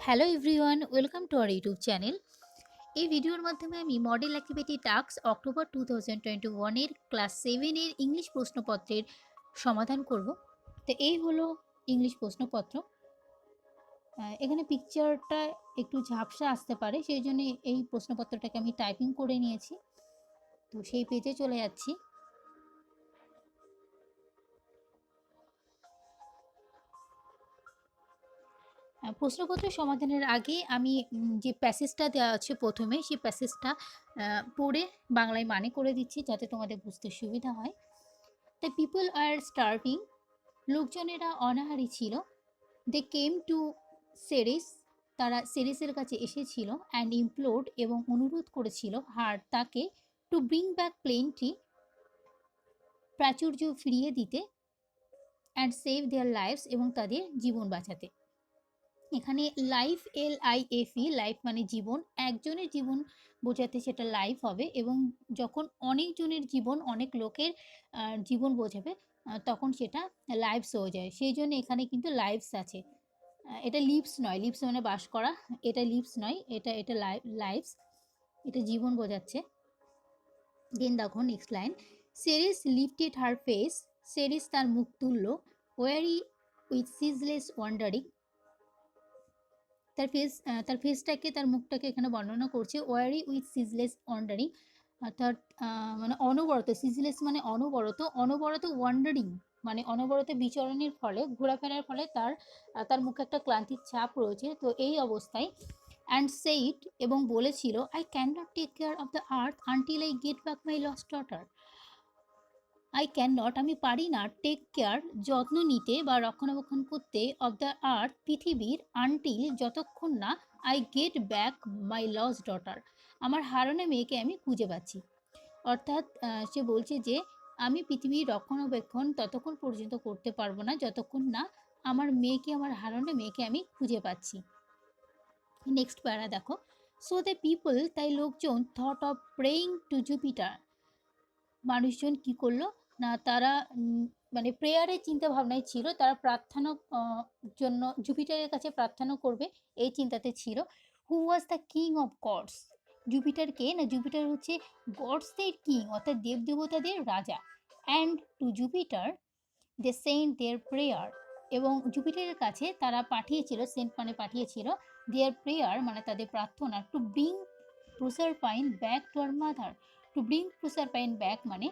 Hello everyone, welcome to our YouTube channel. এই ভিডিওর মাধ্যমে আমি মডেল অ্যাক্টিভিটি টাস্ক অক্টোবর 2021 এর ক্লাস 7 এর ইংলিশ প্রশ্নপত্রের সমাধান করব। তো এই হলো ইংলিশ প্রশ্নপত্র। এখানে পিকচারটা একটু ঝাপসা আসতে পারে, সেই জন্য এই প্রশ্নপত্রটাকে আমি টাইপিং করে নিয়েছি। তো সেই পেজে চলে যাচ্ছি। প্রশ্নপত্র সমাধানের আগে আমি যে প্যাসেজটা দেওয়া আছে প্রথমে, সেই প্যাসেজটা পড়ে বাংলায় মানে করে দিচ্ছি যাতে তোমাদের বুঝতে সুবিধা হয়। দ্য পিপল আর স্টার্ভিং, লোকজনেরা অনাহারী ছিল। দে কেম টু সেরিস, তারা সেরিসের কাছে এসেছিল। অ্যান্ড ইমপ্লোড, এবং অনুরোধ করেছিল হার তাকে, টু ব্রিং ব্যাক প্লেনটি, প্রাচুর্য ফিরিয়ে দিতে। অ্যান্ড সেভ দেয়ার লাইফস, এবং তাদের জীবন বাঁচাতে। এখানে লাইফ, LIFE, লাইফ মানে জীবন, একজনের জীবন বোঝাতে সেটা লাইফ হবে, এবং যখন অনেকজনের জীবন, অনেক লোকের জীবন বোঝাবে তখন সেটা লাইভস হয়ে যায়। সেই জন্য এখানে কিন্তু লাইভস আছে। এটা লিভস নয়, লিভস মানে বাস করা, এটা লিভস নয়, এটা এটা লাইভস, এটা জীবন বোঝাচ্ছে। দেন দেখো next line, Ceres lifted her face, Ceres তার মুখ তুলল, ওয়ারি উইথ সিজলেস ওয়ান্ডারিং, তার ফেসটাকে, তার মুখটাকে এখানে বর্ণনা করছে। ওয়ারি উইথ সিজলেস ওয়ান্ডারিং, অর্থাৎ মানে অনবরত, সিজলেস মানে অনবরত, অনবরত ওয়ান্ডারিং মানে অনবরত বিচরণের ফলে, ঘোরাফেরার ফলে তার মুখে একটা ক্লান্তির ছাপ রয়েছে। তো এই অবস্থায় অ্যান্ড সেইড, এবং বলেছিল, I can not take care of the earth until I get back my lost daughter. I can not, আমি পারি না, টেক কেয়ার, যত্ন নিতে বা রক্ষণাবেক্ষণ করতে, অফ দ্য আর্থ, পৃথিবীর, আনটিল, যতক্ষণ না, I get back my lost daughter, আমার হারানো মেয়েকে আমি খুঁজে পাচ্ছি। অর্থাৎ সে বলছে যে আমি পৃথিবীর রক্ষণাবেক্ষণ ততক্ষণ পর্যন্ত করতে পারবো না যতক্ষণ না আমার মেয়েকে, আমার হারানো মেয়েকে আমি খুঁজে পাচ্ছি। নেক্সট প্যারা দেখো, সো দ্য পিপল, তাই লোকজন, thought of praying to Jupiter, মানুষজন কি করলো না, তারা মানে প্রেয়ারের চিন্তা ভাবনায় ছিল, তারা প্রার্থনা জন্য জুপিটারের কাছে প্রার্থনা করবে এই চিন্তাতে ছিল। Who was the king of gods, Jupiter কে না, জুপিটার হচ্ছে গডসদের কিং, অর্থাৎ দেবদেবতাদের রাজা। And to Jupiter they sent their prayer, এবং জুপিটারের কাছে তারা পাঠিয়েছিল, সেন্ট মানে পাঠিয়েছিল, দেয়ার প্রেয়ার মানে তাদের প্রার্থনা, to bring Proserpine back to her mother. To bring Proserpine back মানে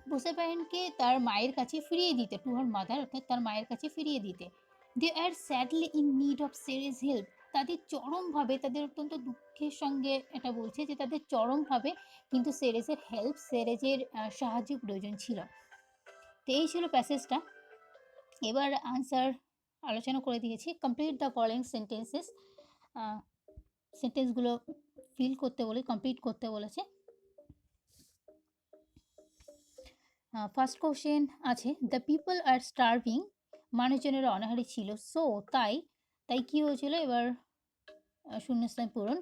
প্রোসারপাইনকে তার মায়ের কাছে ফিরিয়ে দিতে, টু হার মাদার অর্থাৎ তার মায়ের কাছে ফিরিয়ে দিতে। They are sadly in need of Ceres help, তাদের চরমভাবে, তাদের অত্যন্ত দুঃখের সঙ্গে এটা বলছে যে তাদের চরমভাবে কিন্তু সেরেসের হেল্প, সেরেজের সাহায্য প্রয়োজন ছিল। তো এই ছিল প্যাসেজটা। এবার আনসার আলোচনা করে দিয়েছি। কমপ্লিট দ্য ফলোয়িং সেন্টেন্সেস, সেন্টেন্সগুলো ফিল করতে বলে, কমপ্লিট করতে বলেছে। ফার্স্ট কোশ্চেন আছে, দ্য পিপল আর স্টার্ভিং, মানুষজনেরা অনাহারী ছিল। সো তাই, তাই কী হয়েছিল, এবার শূন্যস্থান পূরণ।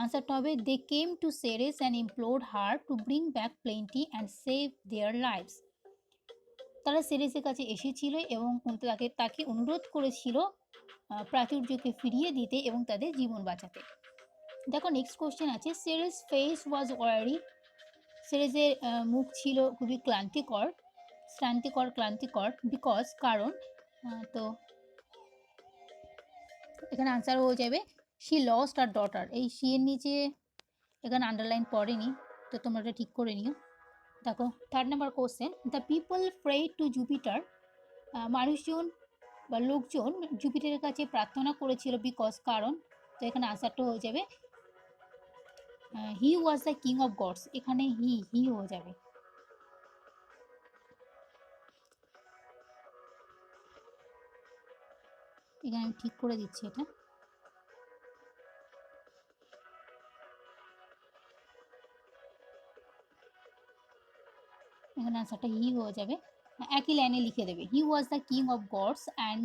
আনসারটা হবে, they came to Ceres and implored her to bring back plenty and save their lives, তারা সেরেসের কাছে এসেছিল এবং তাকে অনুরোধ করেছিল প্রাচুর্যকে ফিরিয়ে দিতে এবং তাদের জীবন বাঁচাতে। দেখো নেক্সট কোশ্চেন আছে, সেরেস ফেস ওয়াজ ওয়ারি, সেরেসের মুখ ছিল খুবই ক্লান্তিকর, বিকজ, কারণ। তো এখানে আনসার হয়ে যাবে, শি লস্ট আর ডটার। এই শি এর নিচে এখানে আন্ডারলাইন পড়েনি, তো তোমরা এটা ঠিক করে নিও। দেখো third number question, the people prayed to Jupiter, মানুষজন বা লোকজন জুপিটারের কাছে প্রার্থনা করেছিল, বিকজ, কারণ। তো এখানে আনসারটা হয়ে যাবে, he was the king of gods, এখানে হি হয়ে যাবে। এখানে আমি ঠিক করে দিচ্ছি এটা। এখানে আনসারটা হি হয়ে যাবে। একই লাইনে লিখে দেবে, he was the king of gods and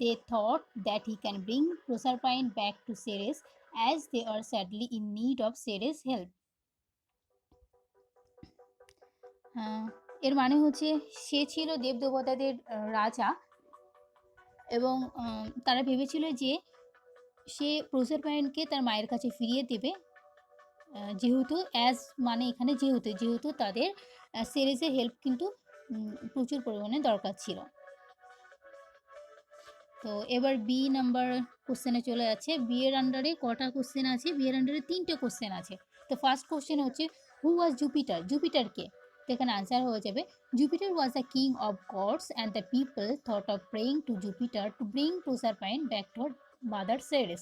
they thought that he can bring Proserpine back to Ceres as they are sadly in need of Ceres help. এর মানে হচ্ছে, সে ছিল দেবদেবতাদের রাজা, এবং তারা ভেবেছিল যে সে প্রোসারপাইনকে তার মায়ের কাছে ফিরিয়ে দেবে, যেহেতু অ্যাজ মানে এখানে যেহেতু তাদের সেরেসের হেল্প কিন্তু প্রচুর পরিমাণে দরকার ছিল। তো এবার বি নাম্বার কোশ্চেনে চলে যাচ্ছে। বি এর আন্ডারে কটা কোশ্চেন আছে? বি এর আন্ডারে 3টে কোশ্চেন আছে। তো ফার্স্ট কোশ্চেন হচ্ছে হু ওয়াজ জুপিটার? জুপিটার কে? তো এখানে আনসার হয়ে যাবে Jupiter was the king of gods and the people thought of praying to Jupiter to bring Proserpine back to her mother Ceres.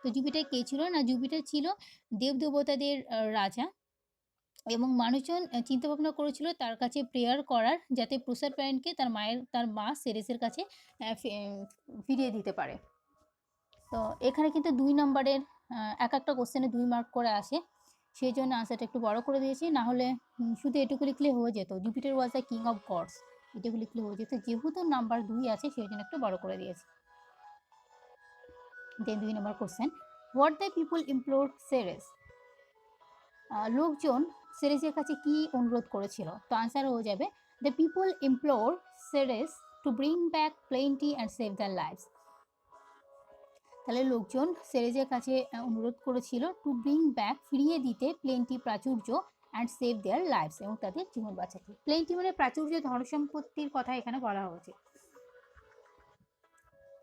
তো জুপিটার কে ছিল? না, জুপিটার ছিল দেবদেবতাদের রাজা, এবং মানুষজন চিন্তা ভাবনা করেছিল তার কাছে প্রেয়ার করার, যাতে প্রোসারপাইনকে তার মা সেরেসের কাছে ফিরিয়ে দিতে পারে। তো এখানে কিন্তু 2 নম্বরের এক একটা কোশ্চেনে 2 মার্ক করে আসে, সেই জন্য আনসারটা একটু বড় করে দিয়েছি। না হলে শুধু এটুকু লিখলে হয়ে যেত, Jupiter was the king of gods, এটুকু লিখলে হয়ে যেত। যেহেতু নাম্বার 2 আছে সেই জন্য একটু বড় করে দিয়েছি। Then 2 number question, what the people implore Ceres? লোকজন সেরেসের কাছে কি অনুরোধ করেছিল? তো আনসার হয়ে যাবে the people implore Ceres to bring back plenty and save their lives. তাহলে লোকজন সেরেসের কাছে অনুরোধ করেছিল টু ব্রিং ব্যাক, ফিরিয়ে দিতে, প্লেন্টি প্রাচুর্য, অ্যান্ড সেভ দেয়ার লাইভস, এবং তাদের জীবন বাঁচাতে। প্লেন্টি মানে প্রাচুর্য, ধনসম্পত্তির কথা এখানে বলা হয়েছে।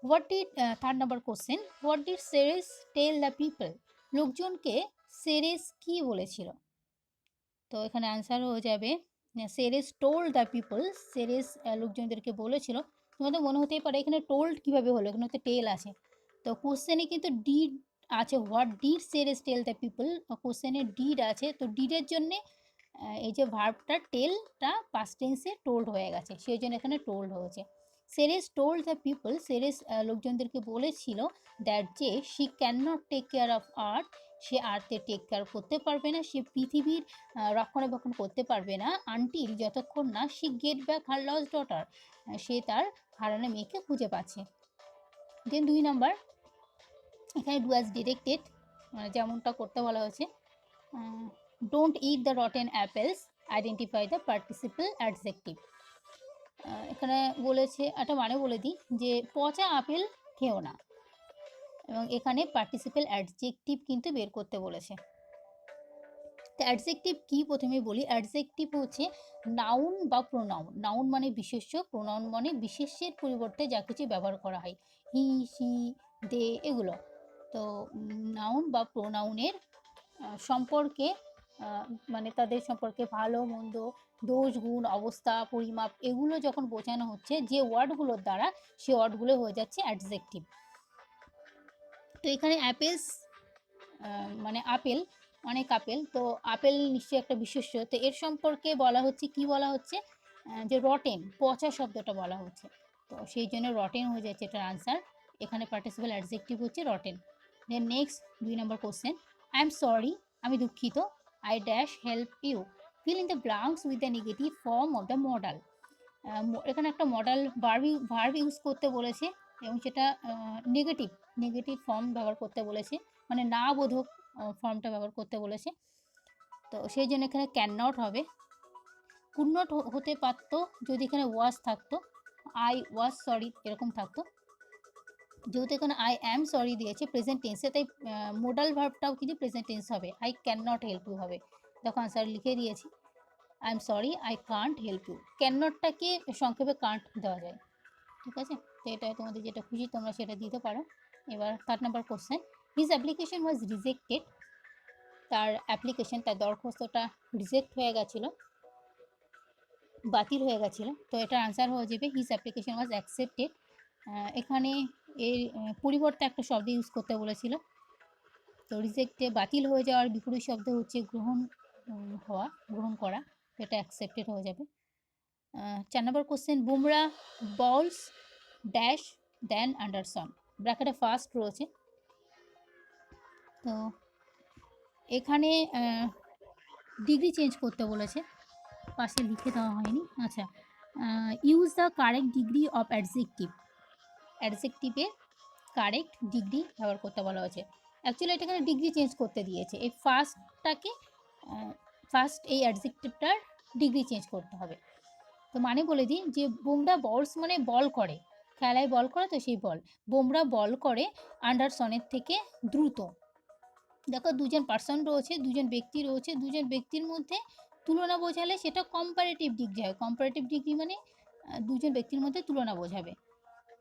What did, 3rd number question, what did Ceres tell the people? লোকজনকে সেরেস কি বলেছিল? তো এখানে আনসার হয়ে যাবে Ceres told the people. Ceres লোকজনদেরকে বলেছিল। তোমাদের মনে হতেই পারে এখানে টোল্ড কিভাবে হলো, এখানে তো টেল আছে। তো কোশ্চেনে কিন্তু ডিড আছে, what did Ceres tell the people, কোশ্চেনে ডিড আছে। তো ডিডের জন্যে এই যে ভার্বটা টেলটা পাস্ট টেন্সে টোল্ড হয়ে গেছে, সেই জন্য এখানে টোল্ড হয়েছে। Ceres told the people, Ceres লোকজনদেরকে বলেছিল দ্যাট যে she can not take care of earth, সে আর্থে টেক কেয়ার করতে পারবে না, সে পৃথিবীর রক্ষণাবেক্ষণ করতে পারবে না, আনটিল যতক্ষণ না she get back her lost daughter, সে তার হারানো মেয়েকে খুঁজে পাচ্ছে। দেন 2 নাম্বার, এখানে ডু অ্যাজ ডিরেক্টেড, যেমনটা করতে বলা হয়েছে। Don't eat the rotten apples, identify the participle adjective. এখানে বলেছে, একটা মানে বলে দিই যে পচা আপেল খেও না, এবং এখানে পার্টিসিপল অ্যাডজেক্টিভ কিন্তু বের করতে বলেছে। তো অ্যাডজেক্টিভ কি প্রথমে বলি। অ্যাডজেক্টিভ হচ্ছে নাউন বা প্রোনাউন। নাউন মানে বিশেষ্য, প্রোনাউন মানে বিশেষ্যের পরিবর্তে যা কিছু ব্যবহার করা হয়, হি, সি, দে, এগুলো। তো নাউন বা প্রোনাউনের সম্পর্কে, মানে তাদের সম্পর্কে ভালো মন্দ, দোষ গুণ, অবস্থা, পরিমাপ, এগুলো যখন বোঝানো হচ্ছে যে ওয়ার্ডগুলোর দ্বারা, সে ওয়ার্ডগুলো হয়ে যাচ্ছে অ্যাডজেক্টিভ। তো এখানে অ্যাপেলস মানে আপেল, অনেক আপেল, তো আপেল নিশ্চয়ই একটা বিশেষ্য। তো এর সম্পর্কে বলা হচ্ছে, কি বলা হচ্ছে, যে রটেন, পচা শব্দটা বলা হচ্ছে। তো সেই জন্য রটেন হয়ে যাচ্ছে এটার আনসার। এখানে পার্টিসিপাল অ্যাডজেক্টিভ হচ্ছে rotten. Then next 2 number question, I am sorry, আমি দুঃখিত, I dash help you, fill in the blanks with the negative form of the modal. এখানে একটা মডাল ভার্ব ইউজ করতে বলেছে, এবং সেটা নেগেটিভ ফর্ম ব্যবহার করতে বলেছে, মানে না বোধক ফর্মটা ব্যবহার করতে বলেছে। তো সেই জন্য এখানে ক্যান নট হবে। কুড নট হতে পারতো যদি এখানে ওয়াজ থাকতো, আই ওয়াজ সরি এরকম থাকতো। যেহেতু এখানে আই অ্যাম সরি দিয়েছে প্রেজেন্ট টেন্সে, তাই মোডাল ভার্বটাও কিন্তু প্রেজেন্ট টেন্স হবে, I can not help you হবে। দেখো আনসার লিখে দিয়েছি, I am sorry, I can't help you. Can নটটাকে সংক্ষেপে কান্ট দেওয়া যায়, ঠিক আছে। তো এটা তোমাদের যেটা খুশি তোমরা সেটা দিতে পারো। এবার 3rd number question, his application ওয়াজ রিজেক্টেড, তার অ্যাপ্লিকেশন, তার দরখাস্তটা রিজেক্ট হয়ে গেছিলো, বাতিল হয়ে গেছিলো। তো এটার আনসার হয়ে যাবে হিজ অ্যাপ্লিকেশন ওয়াজ অ্যাকসেপ্টেড। এখানে এর পরিবর্তে একটা শব্দ ইউজ করতে বলেছিল। তো রিজেক্টে বাতিল হয়ে যাওয়ার বিপরীত শব্দ হচ্ছে গ্রহণ করা, তো এটা অ্যাকসেপ্টেড হয়ে যাবে। 4 নম্বর কোশ্চেন, বুমরা বলস ড্যাশ দেন অ্যান্ডারসন, ব্র্যাকেটে ফার্স্ট রয়েছে। তো এখানে ডিগ্রি চেঞ্জ করতে বলেছে, পাশে লিখে দেওয়া হয়নি। আচ্ছা, use the correct degree of অ্যাডজেক্টিভে কারেক্ট ডিগ্রি ব্যবহার করতে বলা হয়েছে। অ্যাকচুয়ালি এটা এখানে ডিগ্রি চেঞ্জ করতে দিয়েছে, এই ফার্স্ট এই অ্যাডজেক্টিভটার ডিগ্রি চেঞ্জ করতে হবে। তো মানে বলে দিই যে বুমরা বলস মানে বল করে, খেলায় বল করে তো সেই বল। বুমরা বল করে অ্যান্ডারসনের থেকে দ্রুত। দেখো দুজন পার্সন রয়েছে, দুজন ব্যক্তি রয়েছে, দুজন ব্যক্তির মধ্যে তুলনা বোঝালে সেটা কম্পারেটিভ ডিগ্রি হয়। কম্পারেটিভ ডিগ্রি মানে দুজন ব্যক্তির মধ্যে তুলনা বোঝাবে।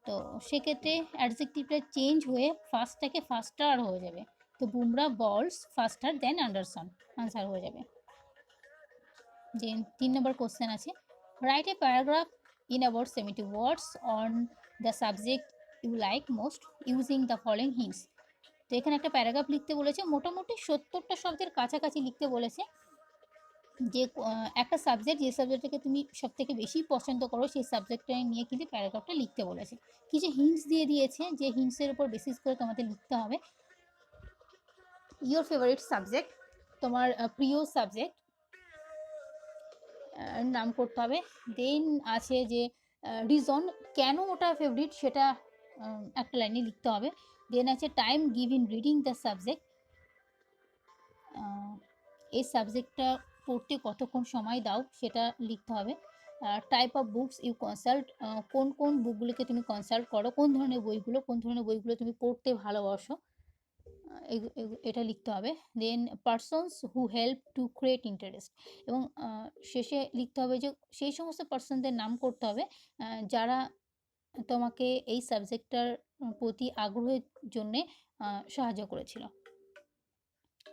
তো সেক্ষেত্রে অ্যাডজেক্টিভটা চেঞ্জ হয়ে ফাস্টটাকে ফাস্টার হয়ে যাবে। তো বুমরা বলস ফাস্টার দেন অ্যান্ডারসন, আনসার হয়ে যাবে। যে 3 নম্বর কোশ্চেন আছে, write a paragraph in about 70 words on the subject you like most using the following hints. তো এখানে একটা প্যারাগ্রাফ লিখতে বলেছে, মোটামুটি 70টা শব্দের কাছাকাছি লিখতে বলেছে। যে একটা সাবজেক্ট, যে সাবজেক্টটাকে তুমি সবথেকে বেশি পছন্দ করো সেই সাবজেক্টটা নিয়ে কিন্তু প্যারাগ্রাফটা লিখতে বলেছে। কিছু হিন্টস দিয়ে দিয়েছে, যে হিন্টসের উপর বেসিস করে তোমাদের লিখতে হবে। ইয়োর ফেভারিট সাবজেক্ট, তোমার প্রিয় সাবজেক্ট নাম করতে হবে। দেন আছে যে রিজন, কেন ওটা ফেভারিট সেটা একটা লাইনে লিখতে হবে। দেন আছে time give in reading the subject, এই সাবজেক্টটা পড়তে কতক্ষণ সময় দাও সেটা লিখতে হবে। Type of books you consult, কোন কোন বুকগুলোকে তুমি কনসাল্ট করো, কোন ধরনের বইগুলো তুমি পড়তে ভালোবাসো, এটা লিখতে হবে। Then persons who help to create interest, এবং শেষে লিখতে হবে যে সেই সমস্ত পার্সনদের নাম করতে হবে যারা তোমাকে এই সাবজেক্টটার প্রতি আগ্রহের জন্যে সাহায্য করেছিল।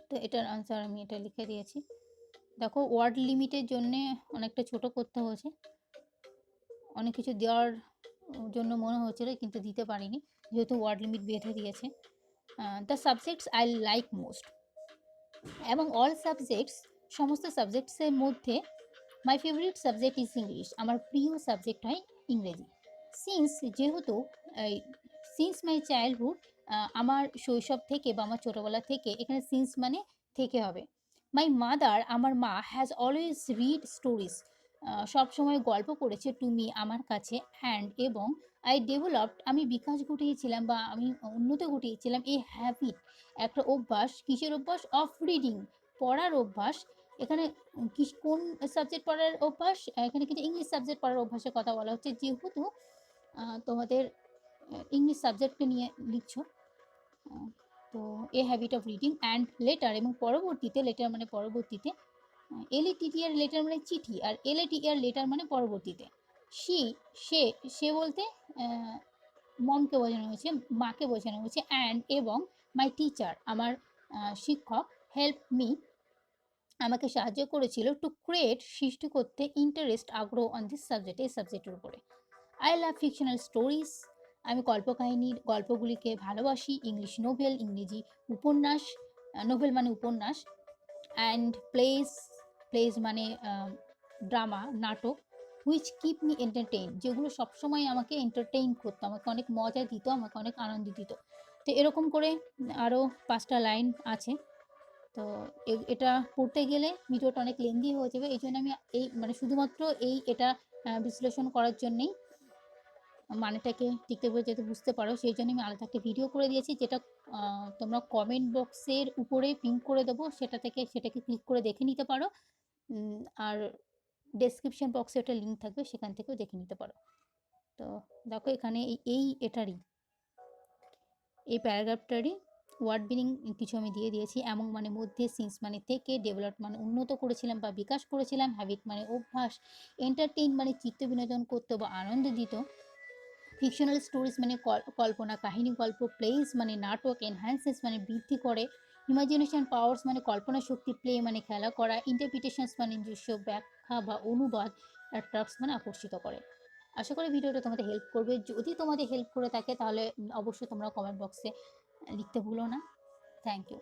তো এটার আনসার আমি এটা লিখে দিয়েছি। দেখো ওয়ার্ড লিমিটের জন্যে অনেকটা ছোট করতে হয়েছে, অনেক কিছু দেওয়ার জন্য মনে হচ্ছিল কিন্তু দিতে পারিনি যেহেতু ওয়ার্ড লিমিট বেঁধে দিয়েছে। The subjects I like most, এবং অল সাবজেক্টস, সমস্ত সাবজেক্টসের মধ্যে my favourite subject is English, আমার প্রিয় সাবজেক্ট হয় ইংরেজি। সিন্স, যেহেতু সিন্স মাই চাইল্ডহুড, আমার শৈশব থেকে বা আমার ছোটোবেলা থেকে, এখানে সিন্স মানে থেকে হবে। মাই মাদার, আমার মা, হ্যাজ অলওয়েজ রিড স্টোরিজ, সবসময় গল্প পড়েছে টু মি, আমার কাছে, অ্যান্ড এবং আই ডেভেলপড, আমি বিকাশ ঘটিয়েছিলাম বা আমি উন্নত ঘটিয়েছিলাম এই হ্যাবিট, একটা অভ্যাস, কিসের অভ্যাস, অফ রিডিং, পড়ার অভ্যাস। এখানে কোন সাবজেক্ট পড়ার অভ্যাস, এখানে কিন্তু ইংলিশ সাবজেক্ট পড়ার অভ্যাসের কথা বলা হচ্ছে, যেহেতু তোমাদের ইংলিশ সাবজেক্টকে নিয়ে লিখছো। তো a habit of reading and letter, এবং পরবর্তীতে, লেটার মানে পরবর্তীতে, এলইটিটিআর লেটার মানে চিঠি, আর এলএটিআর লেটার মানে পরবর্তীতে। সে বলতে মমকে বোঝানো হয়েছে, মাকে বোঝানো হয়েছে। অ্যান্ড এবং মাই টিচার, আমার শিক্ষক, হেল্প মি, আমাকে সাহায্য করেছিল, টু ক্রিয়েট, সৃষ্টি করতে, ইন্টারেস্ট, আগ্রহ, অন দিস সাবজেক্ট, এই সাবজেক্টের উপরে। আই লাভ ফিকশনাল স্টোরিজ, আমি কল্পকাহিনীর গল্পগুলিকে ভালোবাসি। ইংলিশ নোভেল, ইংরেজি উপন্যাস, নোভেল মানে উপন্যাস। অ্যান্ড প্লেজ মানে ড্রামা, নাটক। হুইচ কিপ মি এন্টারটেইন, যেগুলো সবসময় আমাকে এন্টারটেইন করতো, আমাকে অনেক মজা দিত, আমাকে অনেক আনন্দ দিত। তো এরকম করে আরও 5টা লাইন আছে। তো এটা পড়তে গেলে ভিডিওটা অনেক লেন্দি হয়ে যাবে, এই জন্য আমি এই মানে শুধুমাত্র এটা বিশ্লেষণ করার জন্যেই, মানেটাকে ঠিকঠাকভাবে যাতে বুঝতে পারো সেই জন্য আমি আলাদা একটা ভিডিও করে দিয়েছি, যেটা তোমরা কমেন্ট বক্সের উপরে পিন করে দেবো, সেটাকে ক্লিক করে দেখে নিতে পারো। আর ডেসক্রিপশন বক্সে একটা লিঙ্ক থাকবে, সেখান থেকেও দেখে নিতে পারো। তো দেখো এখানে এই প্যারাগ্রাফটারই ওয়ার্ড মিনিং কিছু আমি দিয়ে দিয়েছি। এমন মানে মধ্যে, সিন্স মানে থেকে, ডেভেলপ মানে উন্নত করেছিলাম বা বিকাশ করেছিলাম, হ্যাবিট মানে অভ্যাস, এন্টারটেইন মানে চিত্ত বিনোদন করতে বা আনন্দ দিত, ফিকশনাল স্টোরিজ মানে কল্পনা কাহিনী গল্প, প্লেস মানে নাটক, এনহ্যান্সেস মানে বৃদ্ধি করে, ইমাজিনেশন পাওয়ার্স মানে কল্পনা শক্তি, প্লে মানে খেলা করা, ইন্টারপ্রিটেশনস মানে নিজস্ব ব্যাখ্যা বা অনুবাদ, অ্যাট্রাক্টস মানে আকর্ষিত করে। আশা করি ভিডিওটা তোমাদের হেল্প করবে। যদি তোমাদের হেল্প করে থাকে তাহলে অবশ্যই তোমরা কমেন্ট বক্সে লিখতে ভুলো না। Thank you.